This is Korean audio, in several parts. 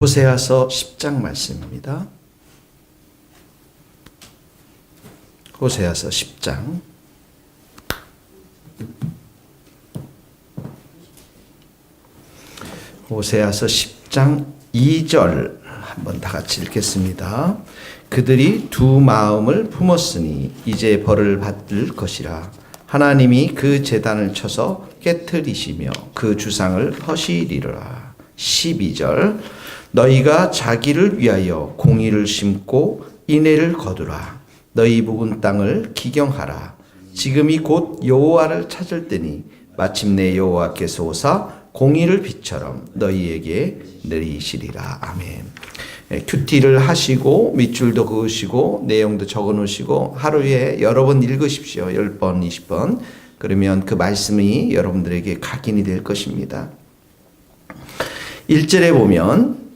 호세아서 10장 말씀입니다. 호세아서 10장 호세아서 10장 2절 한번 다 같이 읽겠습니다. 그들이 두 마음을 품었으니 이제 벌을 받을 것이라. 하나님이 그 제단을 쳐서 깨트리시며 그 주상을 허시리라. 12절 너희가 자기를 위하여 공의를 심고 인애를 거두라. 너희 묵은 땅을 기경하라. 지금이 곧 여호와를 찾을 때니 마침내 여호와께서 오사 공의를 빛처럼 너희에게 내리시리라. 아멘. 큐티를 하시고 밑줄도 그으시고 내용도 적어 놓으시고 하루에 여러 번 읽으십시오. 10번, 20번. 그러면 그 말씀이 여러분들에게 각인이 될 것입니다. 1절에 보면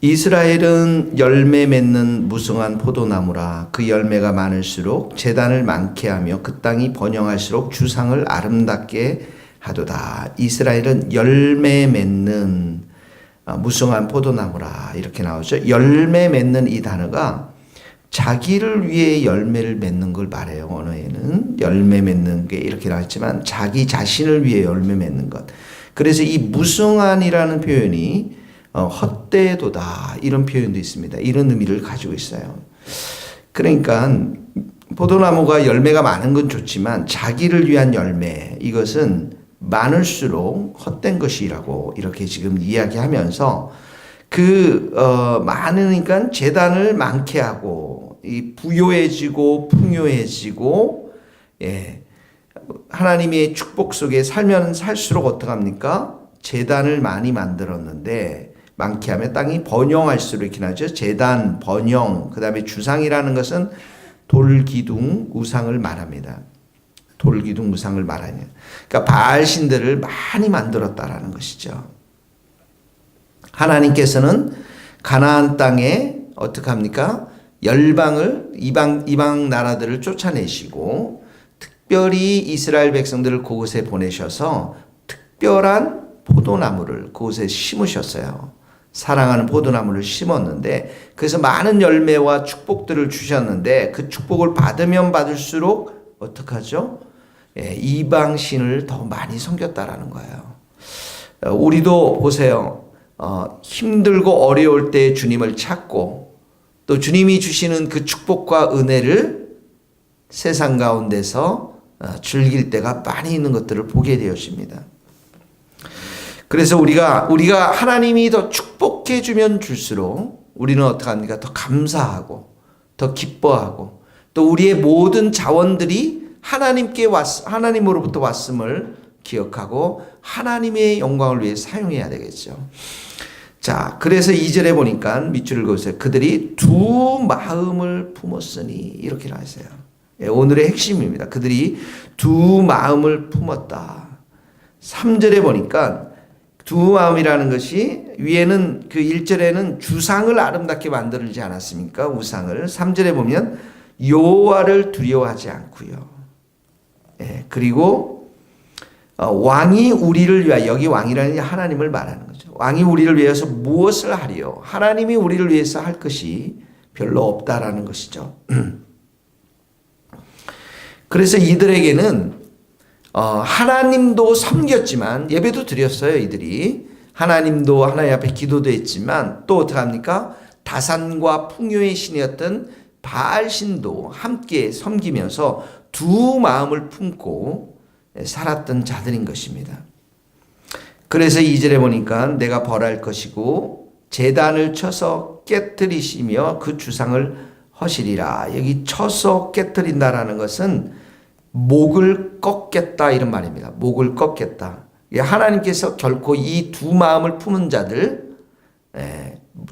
이스라엘은 열매 맺는 무성한 포도나무라. 그 열매가 많을수록 제단을 많게 하며 그 땅이 번영할수록 주상을 아름답게 하도다. 이스라엘은 열매 맺는 무성한 포도나무라. 이렇게 나오죠. 열매 맺는 이 단어가 자기를 위해 열매를 맺는 걸 말해요. 언어에는 열매 맺는 게 이렇게 나왔지만 자기 자신을 위해 열매 맺는 것. 그래서 이 무성한이라는 표현이 헛되도다 이런 표현도 있습니다. 이런 의미를 가지고 있어요. 그러니까 포도나무가 열매가 많은 건 좋지만 자기를 위한 열매 이것은 많을수록 헛된 것이라고 이렇게 지금 이야기하면서 많으니까 재단을 많게 하고 이 부요해지고 풍요해지고 하나님의 축복 속에 살면 살수록 어떡합니까? 제단을 많이 만들었는데 많게 하면 땅이 번영할수록 이렇게 나죠. 제단, 번영, 그 다음에 주상이라는 것은 돌기둥, 우상을 말합니다. 돌기둥, 우상을 말하냐. 그러니까 바알 신들을 많이 만들었다라는 것이죠. 하나님께서는 가나안 땅에 어떻게 합니까? 열방을 이방 나라들을 쫓아내시고 특별히 이스라엘 백성들을 그곳에 보내셔서 특별한 포도나무를 그곳에 심으셨어요. 사랑하는 포도나무를 심었는데 그래서 많은 열매와 축복들을 주셨는데 그 축복을 받으면 받을수록 어떡하죠? 이방신을 더 많이 섬겼다라는 거예요. 우리도 보세요. 힘들고 어려울 때 주님을 찾고 또 주님이 주시는 그 축복과 은혜를 세상 가운데서 즐길 때가 많이 있는 것들을 보게 되어집니다. 그래서 우리가 하나님이 더 축복해 주면 줄수록 우리는 어떻게 합니까? 더 감사하고 더 기뻐하고 또 우리의 모든 자원들이 하나님으로부터 왔음을 기억하고 하나님의 영광을 위해 사용해야 되겠죠. 자, 그래서 2절에 보니까 밑줄을 그으세요. 그들이 두 마음을 품었으니 이렇게 나왔어요. 오늘의 핵심입니다. 그들이 두 마음을 품었다. 3절에 보니까 두 마음이라는 것이 위에는 그 1절에는 주상을 아름답게 만들지 않았습니까? 우상을. 3절에 보면 여호와를 두려워하지 않고요. 그리고 왕이 우리를 위하여, 여기 왕이라는 게 하나님을 말하는 거죠. 왕이 우리를 위해서 무엇을 하리요? 하나님이 우리를 위해서 할 것이 별로 없다라는 것이죠. 그래서 이들에게는 하나님도 섬겼지만 예배도 드렸어요. 이들이 하나님도 하나님 앞에 기도도 했지만 또 어떻게 합니까? 다산과 풍요의 신이었던 바알신도 함께 섬기면서 두 마음을 품고 살았던 자들인 것입니다. 그래서 2절에 보니까 내가 벌할 것이고 제단을 쳐서 깨뜨리시며 그 주상을 허시리라. 여기 쳐서 깨뜨린다라는 것은 목을 꺾겠다 이런 말입니다. 목을 꺾겠다. 하나님께서 결코 이 두 마음을 품은 자들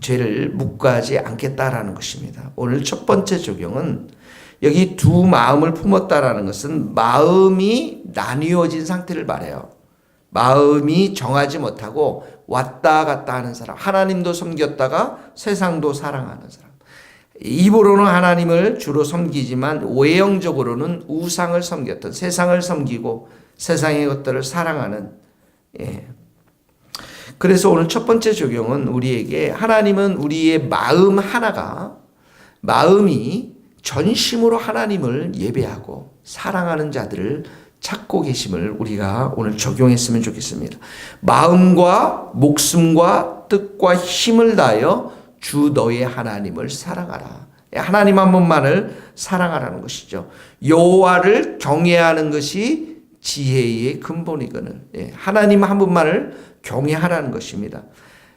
죄를 묵과하지 않겠다라는 것입니다. 오늘 첫 번째 적용은 여기 두 마음을 품었다라는 것은 마음이 나뉘어진 상태를 말해요. 마음이 정하지 못하고 왔다 갔다 하는 사람. 하나님도 섬겼다가 세상도 사랑하는 사람. 입으로는 하나님을 주로 섬기지만 외형적으로는 우상을 섬겼던 세상을 섬기고 세상의 것들을 사랑하는 그래서 오늘 첫 번째 적용은 우리에게 하나님은 우리의 마음 하나가 마음이 전심으로 하나님을 예배하고 사랑하는 자들을 찾고 계심을 우리가 오늘 적용했으면 좋겠습니다. 마음과 목숨과 뜻과 힘을 다하여 주 너의 하나님을 사랑하라. 하나님 한 분만을 사랑하라는 것이죠. 여호와를 경외하는 것이 지혜의 근본이거늘. 하나님 한 분만을 경외하라는 것입니다.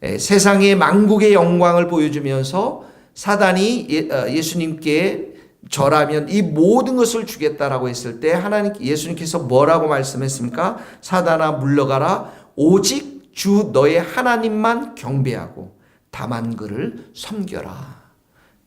세상의 만국의 영광을 보여주면서 사단이 예수님께 절하면 이 모든 것을 주겠다라고 했을 때 예수님께서 뭐라고 말씀했습니까? 사단아 물러가라. 오직 주 너의 하나님만 경배하고 다만 그를 섬겨라.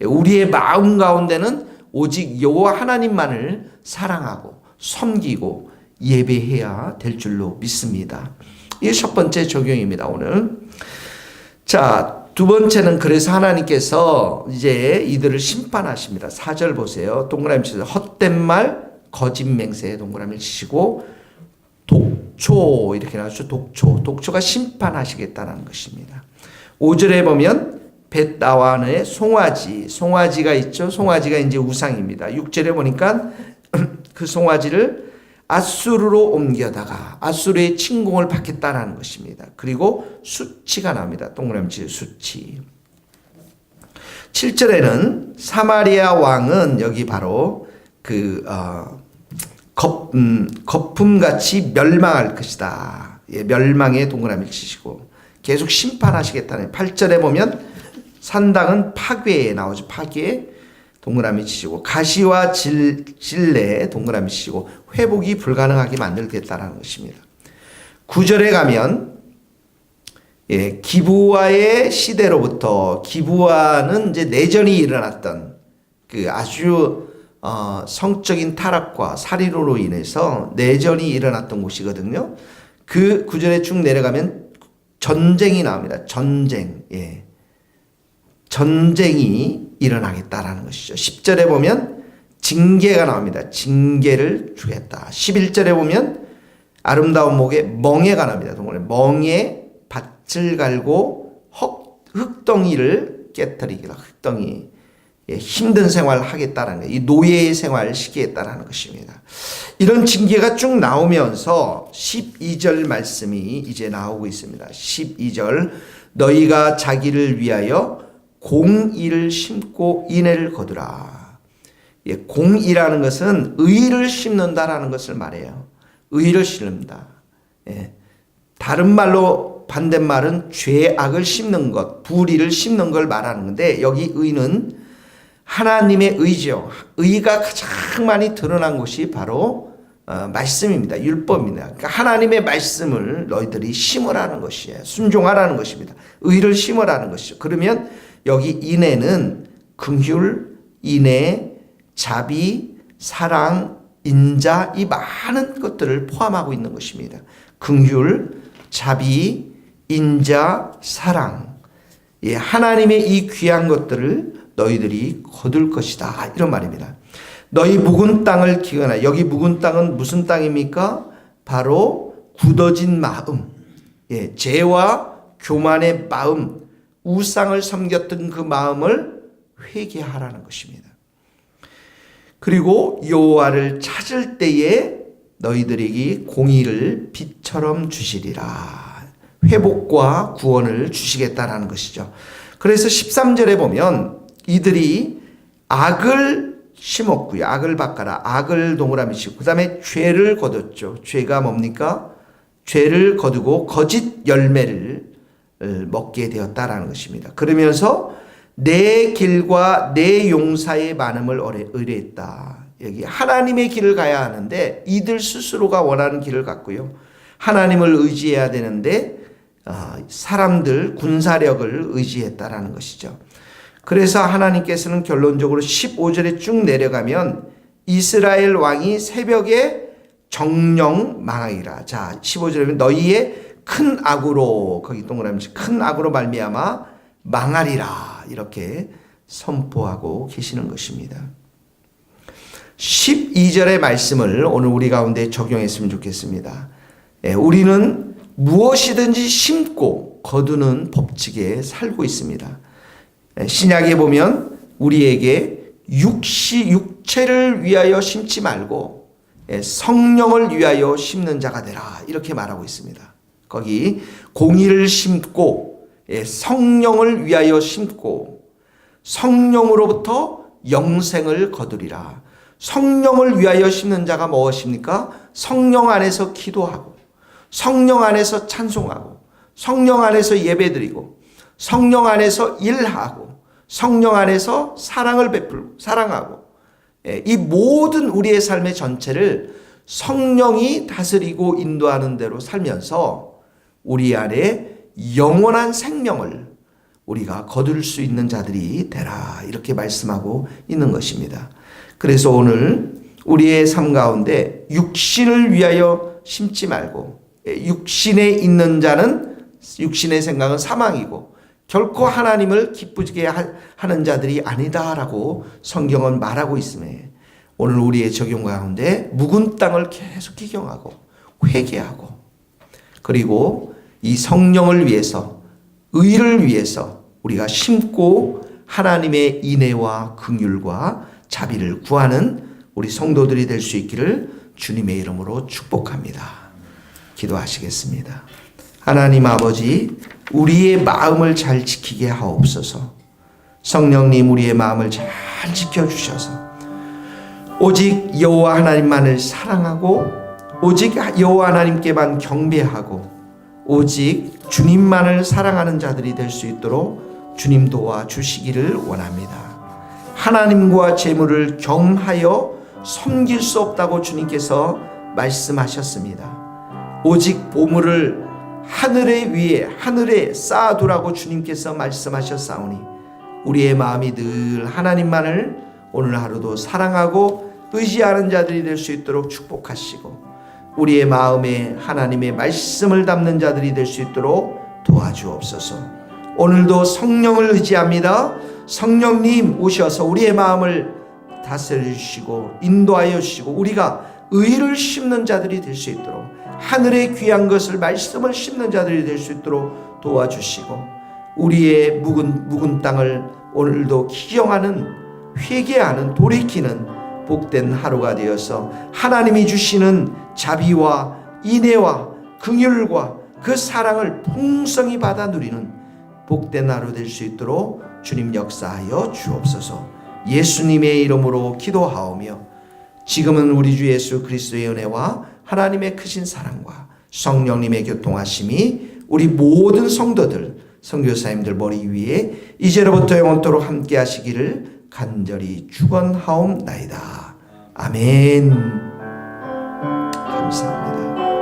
우리의 마음 가운데는 오직 여호와 하나님만을 사랑하고 섬기고 예배해야 될 줄로 믿습니다. 이게 첫 번째 적용입니다, 오늘. 자, 두 번째는 그래서 하나님께서 이제 이들을 심판하십니다. 4절 보세요. 동그라미 치세요. 헛된 말, 거짓 맹세 동그라미 치시고 독초 이렇게 나왔죠. 독초가 심판하시겠다는 것입니다. 5절에 보면 벳다완의 송아지가 있죠. 송아지가 이제 우상입니다. 6절에 보니까 그 송아지를 아수르로 옮겨다가 아수르의 침공을 받겠다라는 것입니다. 그리고 수치가 나옵니다. 동그라미 치세요. 수치. 7절에는 사마리아 왕은 여기 바로 거품같이 멸망할 것이다. 멸망의 동그라미 치시고 계속 심판하시겠다는. 8절에 보면 산당은 파괴에 나오죠. 파괴 동그라미 치시고 가시와 질레 동그라미 치시고 회복이 불가능하게 만들겠다는 것입니다. 9절에 가면 기브와의 시대로부터, 기브와는 이제 내전이 일어났던 그 아주 성적인 타락과 살인으로 인해서 내전이 일어났던 곳이거든요. 그 9절에 쭉 내려가면 전쟁이 나옵니다. 전쟁이 일어나겠다라는 것이죠. 10절에 보면 징계가 나옵니다. 징계를 주겠다. 11절에 보면 아름다운 목에 멍에가 나옵니다. 멍에 밭을 갈고 흙덩이를 깨뜨리기라. 흙덩이. 힘든 생활을 하겠다라는 거예요. 이 노예의 생활을 시키겠다라는 것입니다. 이런 징계가 쭉 나오면서 12절 말씀이 이제 나오고 있습니다. 12절 너희가 자기를 위하여 공의를 심고 인애를 거두라. 공의라는 것은 의를 심는다라는 것을 말해요. 의를 심는다. 다른 말로 반대말은 죄악을 심는 것, 불의를 심는 걸 말하는 건데 여기 의는 하나님의 의죠. 의가 가장 많이 드러난 것이 바로 말씀입니다. 율법입니다. 그러니까 하나님의 말씀을 너희들이 심으라는 것이에요. 순종하라는 것입니다. 의를 심으라는 것이죠. 그러면 여기 인애는 긍휼, 인애, 자비, 사랑, 인자 이 많은 것들을 포함하고 있는 것입니다. 긍휼, 자비, 인자, 사랑. 하나님의 이 귀한 것들을 너희들이 거둘 것이다. 이런 말입니다. 너희 묵은 땅을 기근하라. 여기 묵은 땅은 무슨 땅입니까? 바로 굳어진 마음. 죄와 교만의 마음, 우상을 섬겼던 그 마음을 회개하라는 것입니다. 그리고 여호와를 찾을 때에 너희들에게 공의를 빛처럼 주시리라. 회복과 구원을 주시겠다라는 것이죠. 그래서 13절에 보면 이들이 악을 심었고요. 악을 바꿔라. 악을 동그라미 치고 그 다음에 죄를 거뒀죠. 죄가 뭡니까? 죄를 거두고 거짓 열매를 먹게 되었다라는 것입니다. 그러면서 내 길과 내 용사의 많음을 의뢰했다. 여기 하나님의 길을 가야 하는데 이들 스스로가 원하는 길을 갔고요. 하나님을 의지해야 되는데 사람들 군사력을 의지했다라는 것이죠. 그래서 하나님께서는 결론적으로 15절에 쭉 내려가면 이스라엘 왕이 새벽에 정령 망하리라. 자, 15절에 보면 너희의 큰 악으로, 거기 동그라미 큰 악으로 말미암아 망하리라. 이렇게 선포하고 계시는 것입니다. 12절의 말씀을 오늘 우리 가운데 적용했으면 좋겠습니다. 우리는 무엇이든지 심고 거두는 법칙에 살고 있습니다. 신약에 보면 우리에게 육체를 위하여 심지 말고 성령을 위하여 심는 자가 되라 이렇게 말하고 있습니다. 거기 공의를 심고 성령을 위하여 심고 성령으로부터 영생을 거두리라. 성령을 위하여 심는 자가 무엇입니까? 성령 안에서 기도하고 성령 안에서 찬송하고 성령 안에서 예배드리고 성령 안에서 일하고 성령 안에서 사랑을 베풀고 사랑하고 이 모든 우리의 삶의 전체를 성령이 다스리고 인도하는 대로 살면서 우리 안에 영원한 생명을 우리가 거둘 수 있는 자들이 되라 이렇게 말씀하고 있는 것입니다. 그래서 오늘 우리의 삶 가운데 육신을 위하여 심지 말고 육신에 있는 자는 육신의 생각은 사망이고 결코 하나님을 기쁘게 하는 자들이 아니다라고 성경은 말하고 있음에 오늘 우리의 적용 가운데 묵은 땅을 계속 기경하고 회개하고 그리고 이 성령을 위해서 의를 위해서 우리가 심고 하나님의 인애와 긍휼과 자비를 구하는 우리 성도들이 될 수 있기를 주님의 이름으로 축복합니다. 기도하시겠습니다. 하나님 아버지, 우리의 마음을 잘 지키게 하옵소서. 성령님, 우리의 마음을 잘 지켜주셔서 오직 여호와 하나님만을 사랑하고 오직 여호와 하나님께만 경배하고 오직 주님만을 사랑하는 자들이 될 수 있도록 주님 도와주시기를 원합니다. 하나님과 재물을 겸하여 섬길 수 없다고 주님께서 말씀하셨습니다. 오직 보물을 하늘의 위에 하늘에 쌓아두라고 주님께서 말씀하셨사오니 우리의 마음이 늘 하나님만을 오늘 하루도 사랑하고 의지하는 자들이 될 수 있도록 축복하시고 우리의 마음에 하나님의 말씀을 담는 자들이 될 수 있도록 도와주옵소서. 오늘도 성령을 의지합니다. 성령님 오셔서 우리의 마음을 다스려 주시고 인도하여 주시고 우리가 의를 심는 자들이 될 수 있도록 하늘의 귀한 것을 말씀을 심는 자들이 될 수 있도록 도와주시고 우리의 묵은 땅을 오늘도 기경하는 회개하는 돌이키는 복된 하루가 되어서 하나님이 주시는 자비와 인애와 긍휼과 그 사랑을 풍성히 받아 누리는 복된 하루 될 수 있도록 주님 역사하여 주옵소서. 예수님의 이름으로 기도하오며 지금은 우리 주 예수 그리스도의 은혜와 하나님의 크신 사랑과 성령님의 교통하심이 우리 모든 성도들 선교사님들 머리 위에 이제로부터 영원토록 함께 하시기를 간절히 축원하옵나이다. 아멘. 감사합니다.